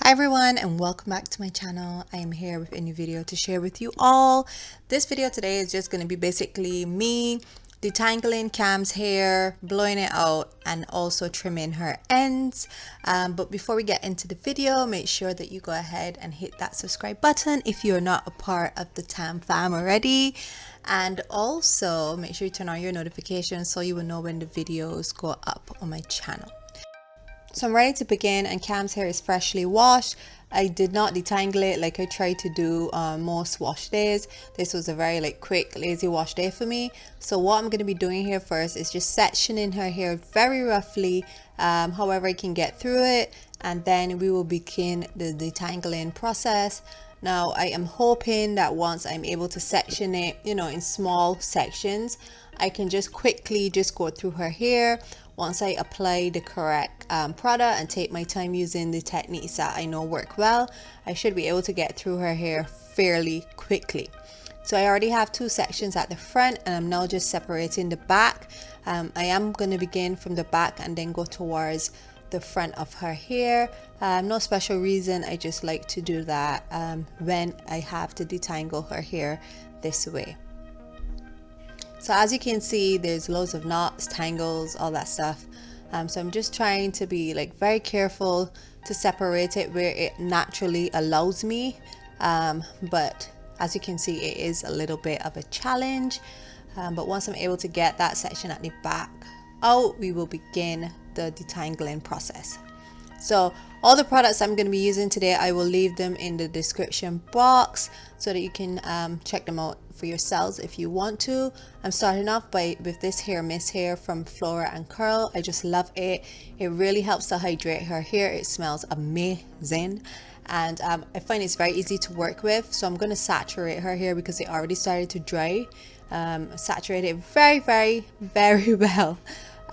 Hi everyone and welcome back to my channel. I am here with a new video to share with you all. This video today is just going to be basically me detangling Cam's hair, blowing it out, and also trimming her ends. But before we get into the video, make sure that you go ahead and hit that subscribe button if you're not a part of the Tam fam already. And also make sure you turn on your notifications so you will know when the videos go up on my channel. So I'm ready to begin, and Cam's hair is freshly washed. I did not detangle it like I tried to do most wash days. This was a very quick lazy wash day for me. So what I'm going to be doing here first is just sectioning her hair very roughly, however I can get through it, and then we will begin the detangling process. Now I am hoping that once I'm able to section it, in small sections, I can just quickly go through her hair. Once I apply the correct product and take my time using the techniques that I know work well, I should be able to get through her hair fairly quickly. So I already have two sections at the front, and I'm now just separating the back. I am going to begin from the back and then go towards the front of her hair. No special reason, I just like to do that when I have to detangle her hair this way. So as you can see, there's loads of knots, tangles, all that stuff. So I'm just trying to be very careful to separate it where it naturally allows me. But as you can see, it is a little bit of a challenge. But once I'm able to get that section at the back out, we will begin the detangling process. So all the products I'm going to be using today, I will leave them in the description box so that you can check them out for yourselves if you want to. I'm starting off with this hair mist here from Flora and Curl. I just love it. It really helps to hydrate her hair. It smells amazing, and I find it's very easy to work with. So I'm going to saturate her hair because it already started to dry. Saturate it very well,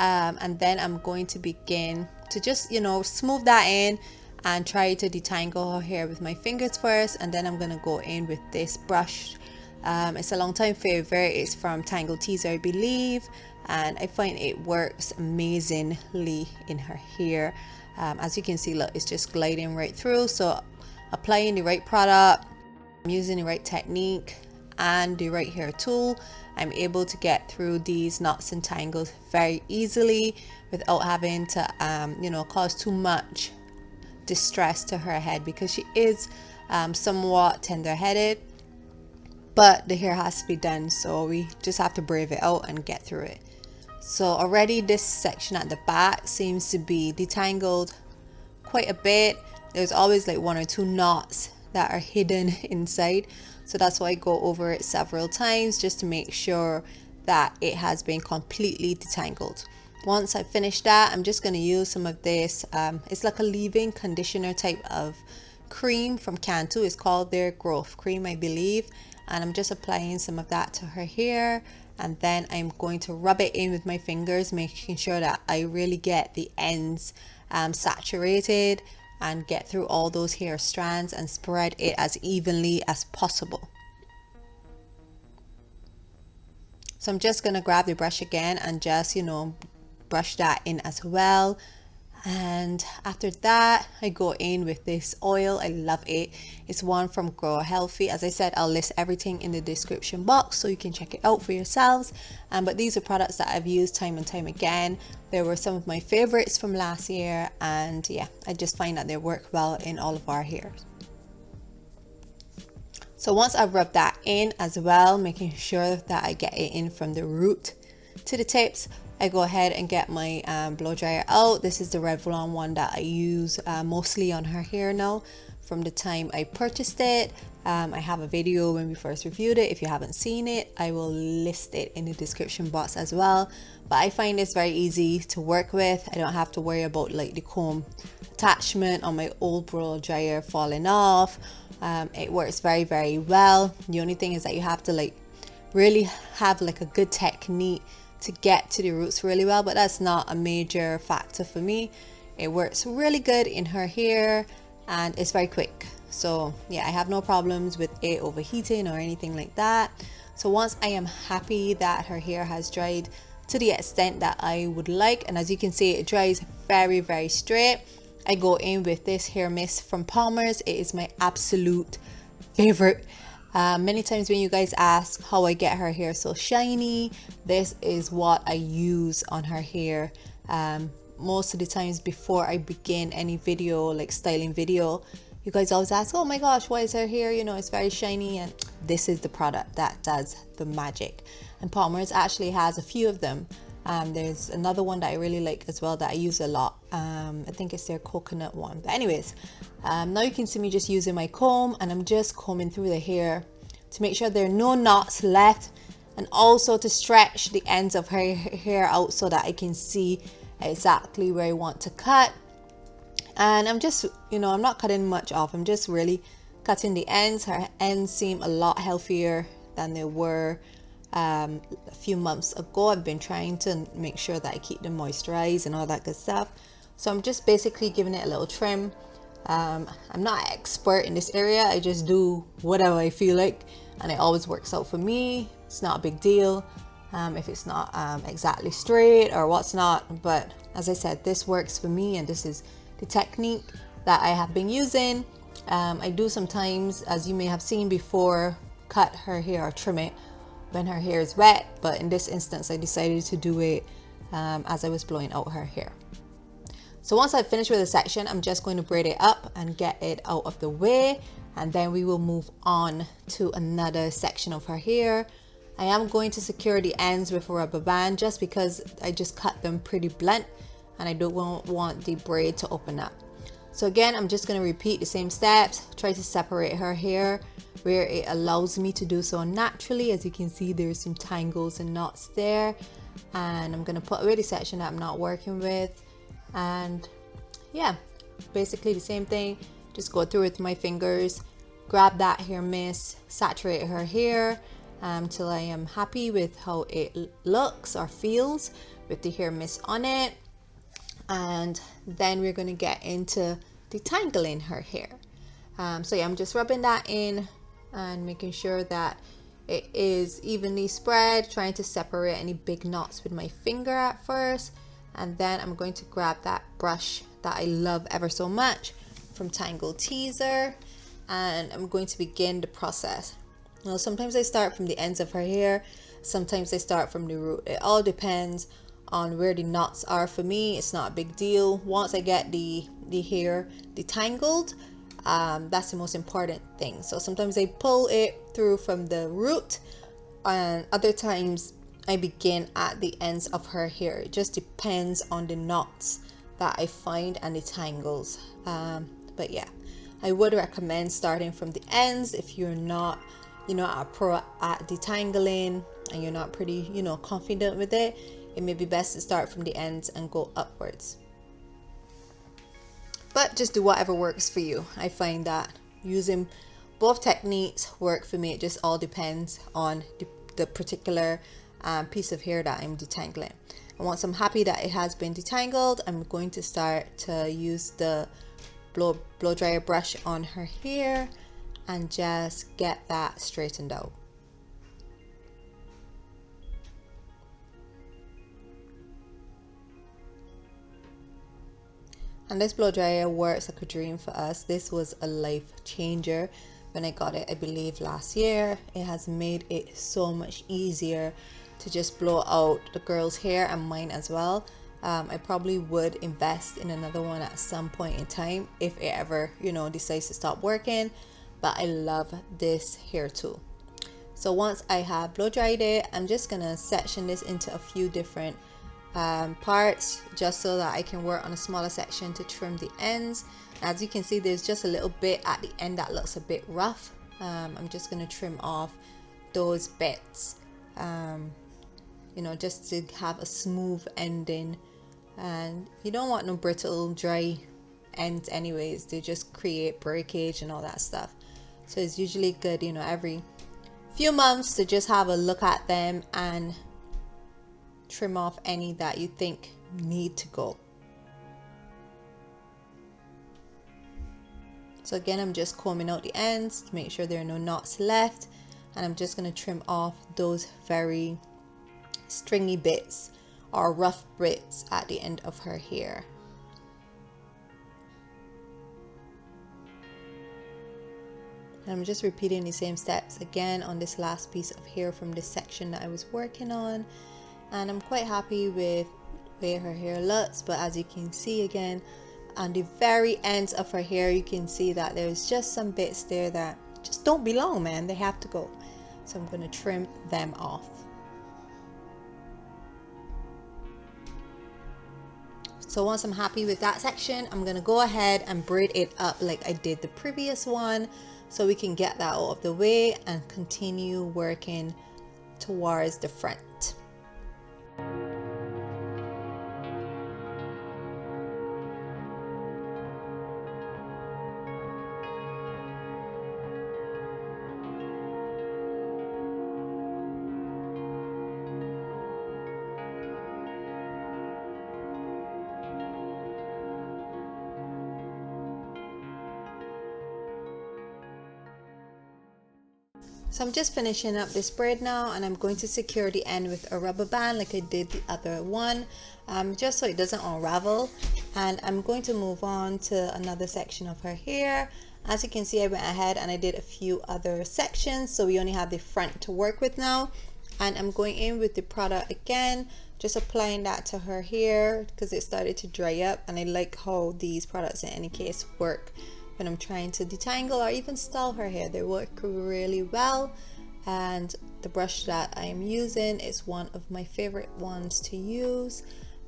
and then I'm going to begin to just smooth that in and try to detangle her hair with my fingers first, and then I'm gonna go in with this brush. It's a long time favorite. It's from Tangle Teaser, I believe, and I find it works amazingly in her hair. As you can see, look, it's just gliding right through. So applying the right product, using the right technique and the right hair tool, I'm able to get through these knots and tangles very easily without having to cause too much distress to her head, because she is somewhat tender-headed, but the hair has to be done, so we just have to brave it out and get through it. So already this section at the back seems to be detangled quite a bit. There's always one or two knots that are hidden inside, so that's why I go over it several times just to make sure that it has been completely detangled. Once I finish that, I'm just going to use some of this it's like a leave-in conditioner type of cream from Cantu. It's called their growth cream, I believe, and I'm just applying some of that to her hair, and then I'm going to rub it in with my fingers, making sure that I really get the ends saturated and get through all those hair strands and spread it as evenly as possible. So I'm just gonna grab the brush again and just brush that in as well. And after that, I go in with this oil. I love it. It's one from GroHealthy. As I said, I'll list everything in the description box so you can check it out for yourselves. But these are products that I've used time and time again. They were some of my favorites from last year, and yeah, I just find that they work well in all of our hair. So once I've rubbed that in as well, making sure that I get it in from the root to the tips, I go ahead and get my blow dryer out. This is the Revlon one that I use mostly on her hair now from the time I purchased it. I have a video when we first reviewed it. If you haven't seen it, I will list it in the description box as well. But I find it's very easy to work with. I don't have to worry about the comb attachment on my old blow dryer falling off. It works very well. The only thing is that you have to really have a good technique to get to the roots really well, but that's not a major factor for me. It works really good in her hair and it's very quick. So yeah, I have no problems with it overheating or anything like that. So once I am happy that her hair has dried to the extent that I would like, and as you can see, it dries very straight, I go in with this hair mist from Palmer's. It is my absolute favorite. Many times when you guys ask how I get her hair so shiny, this is what I use on her hair. Most of the times before I begin any video, like styling video, you guys always ask, oh my gosh, why is her hair, you know, it's very shiny. And this is the product that does the magic. And Palmer's actually has a few of them. There's another one that I really like as well that I use a lot. I think it's their coconut one. But anyways, now you can see me just using my comb, and I'm just combing through the hair to make sure there are no knots left, and also to stretch the ends of her hair out so that I can see exactly where I want to cut. And I'm just, you know, I'm not cutting much off. I'm just really cutting the ends. Her ends seem a lot healthier than they were a few months ago. I've been trying to make sure that I keep them moisturized and all that good stuff. So I'm just basically giving it a little trim. I'm not an expert in this area. I just do whatever I feel like, and it always works out for me. It's not a big deal if it's not exactly straight or what's not. But as I said, this works for me, and this is the technique that I have been using. I do sometimes, as you may have seen before, cut her hair or trim it when her hair is wet, but in this instance I decided to do it as I was blowing out her hair. So once I finish with a section, I'm just going to braid it up and get it out of the way, and then we will move on to another section of her hair. I am going to secure the ends with a rubber band just because I just cut them pretty blunt and I don't want the braid to open up. So again, I'm just going to repeat the same steps, try to separate her hair where it allows me to do so naturally. As you can see, there's some tangles and knots there, and I'm going to put away the section that I'm not working with. And yeah, basically the same thing. Just go through with my fingers, grab that hair mist, saturate her hair till I am happy with how it looks or feels with the hair mist on it. And then we're going to get into detangling her hair. So yeah, I'm just rubbing that in and making sure that it is evenly spread, trying to separate any big knots with my finger at first. And then I'm going to grab that brush that I love ever so much from Tangle Teaser, and I'm going to begin the process. Now, sometimes I start from the ends of her hair, sometimes I start from the root. It all depends on where the knots are for me. It's not a big deal. Once I get the hair detangled, that's the most important thing. So sometimes I pull it through from the root, and other times I begin at the ends of her hair. It just depends on the knots that I find and the tangles. But yeah, I would recommend starting from the ends if you're not, a pro at detangling and you're not pretty, confident with it. It may be best to start from the ends and go upwards. But just do whatever works for you. I find that using both techniques work for me. It just all depends on the particular piece of hair that I'm detangling. And once I'm happy that it has been detangled, I'm going to start to use the blow dryer brush on her hair and just get that straightened out. And this blow dryer works like a dream for us. This was a life changer when I got it, I believe last year. It has made it so much easier to just blow out the girls' hair and mine as well. I probably would invest in another one at some point in time if it ever, decides to stop working. But I love this hair tool. So once I have blow dried it, I'm just gonna section this into a few different parts just so that I can work on a smaller section to trim the ends. As you can see, there's just a little bit at the end that looks a bit rough. I'm just gonna trim off those bits, just to have a smooth ending. And you don't want no brittle, dry ends anyways. They just create breakage and all that stuff. So it's usually good, every few months to just have a look at them and trim off any that you think need to go. So again, I'm just combing out the ends to make sure there are no knots left, and I'm just going to trim off those very stringy bits or rough bits at the end of her hair. And I'm just repeating the same steps again on this last piece of hair from this section that I was working on. And I'm quite happy with where her hair looks, but as you can see again on the very ends of her hair, you can see that there's just some bits there that just don't belong, man. They have to go. So I'm going to trim them off. So once I'm happy with that section, I'm going to go ahead and braid it up like I did the previous one, so we can get that out of the way and continue working towards the front. So I'm just finishing up this braid now, and I'm going to secure the end with a rubber band like I did the other one, just so it doesn't unravel. And I'm going to move on to another section of her hair. As you can see, I went ahead and I did a few other sections, so we only have the front to work with now. And I'm going in with the product again, just applying that to her hair because it started to dry up, and I like how these products in any case work when I'm trying to detangle or even style her hair. They work really well, and the brush that I am using is one of my favorite ones to use.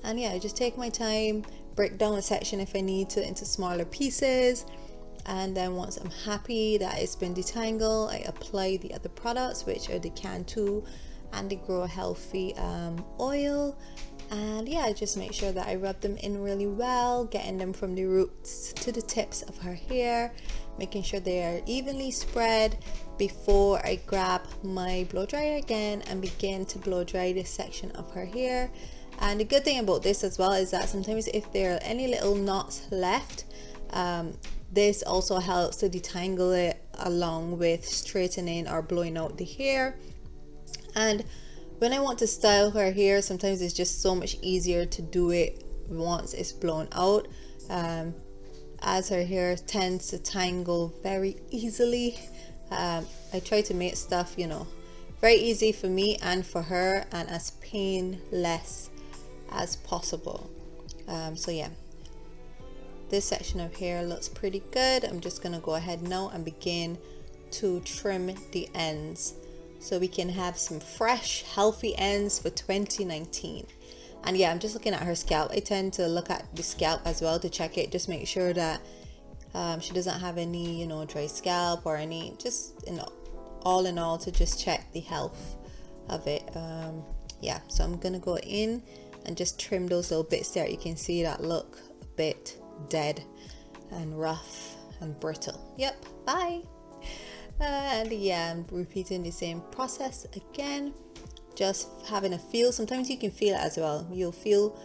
And yeah, I just take my time, break down a section if I need to into smaller pieces, and then once I'm happy that it's been detangled, I apply the other products, which are the Cantu and the GroHealthy oil. And yeah, just make sure that I rub them in really well, getting them from the roots to the tips of her hair, making sure they are evenly spread before I grab my blow dryer again and begin to blow dry this section of her hair. And the good thing about this as well is that sometimes if there are any little knots left, this also helps to detangle it along with straightening or blowing out the hair. And when I want to style her hair, sometimes it's just so much easier to do it once it's blown out, as her hair tends to tangle very easily. I try to make stuff, you know, very easy for me and for her, and as painless as possible. So yeah, this section of hair looks pretty good. I'm just gonna go ahead now and begin to trim the ends, so we can have some fresh, healthy ends for 2019. And yeah, I'm just looking at her scalp. I tend to look at the scalp as well to check it, just make sure that she doesn't have any, you know, dry scalp or any, just, you know, all in all, to just check the health of it. Yeah, so I'm gonna go in and just trim those little bits there. You can see that look a bit dead and rough and brittle. Yep, bye. And yeah, I'm repeating the same process again, just having a feel. Sometimes you can feel it as well. You'll feel,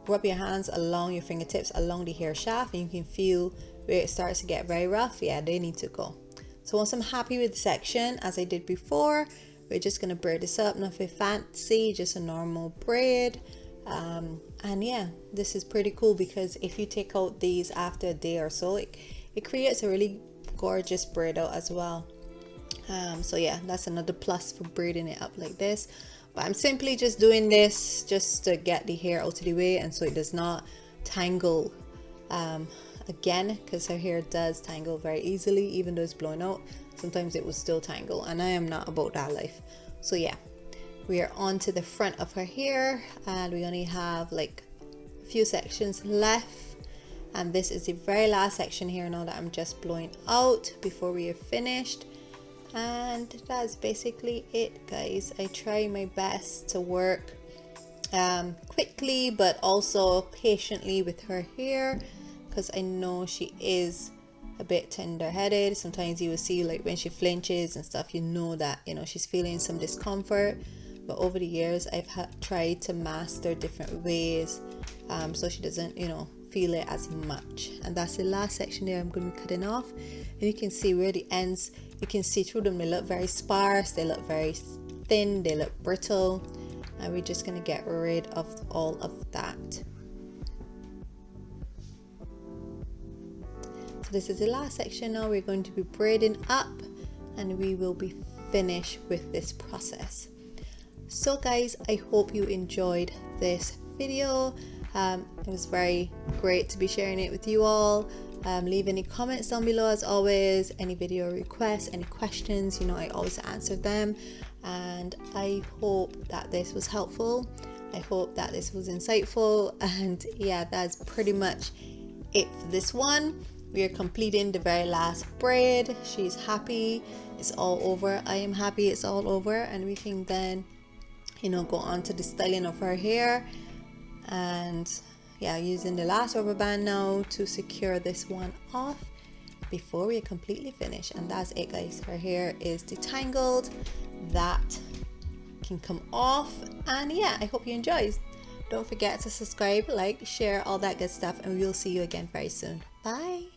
rub your hands along your fingertips along the hair shaft, and you can feel where it starts to get very rough. Yeah, they need to go. So once I'm happy with the section, as I did before, we're just gonna braid this up. Nothing fancy, just a normal braid. And yeah, this is pretty cool because if you take out these after a day or so, it creates a really gorgeous braid out as well. So yeah, that's another plus for braiding it up like this. But I'm simply just doing this just to get the hair out of the way, and so it does not tangle again, because her hair does tangle very easily. Even though it's blown out, sometimes it will still tangle, and I am not about that life. So yeah, we are on to the front of her hair, and we only have like a few sections left, and this is the very last section here now that I'm just blowing out before we are finished. And that's basically it, guys. I try my best to work quickly but also patiently with her hair, because I know she is a bit tender-headed. Sometimes you will see, like, when she flinches and stuff, you know that, you know, she's feeling some discomfort. But over the years, I've tried to master different ways so she doesn't, you know, feel it as much. And that's the last section there I'm going to be cutting off. And you can see where the ends, you can see through them, they look very sparse, they look very thin, they look brittle, and we're just going to get rid of all of that. So this is the last section now. We're going to be braiding up and we will be finished with this process. So guys, I hope you enjoyed this video. It was very great to be sharing it with you all. Leave any comments down below as always, any video requests, any questions, you know, I always answer them. And I hope that this was helpful. I hope that this was insightful. And yeah, that's pretty much it for this one. We are completing the very last braid. She's happy, it's all over. I am happy it's all over, and we can then, you know, go on to the styling of her hair. And yeah, using the last rubber band now to secure this one off before we are completely finished. And that's it guys, her hair is detangled, that can come off. And yeah, I hope you enjoyed. Don't forget to subscribe, like, share, all that good stuff, and we'll see you again very soon. Bye.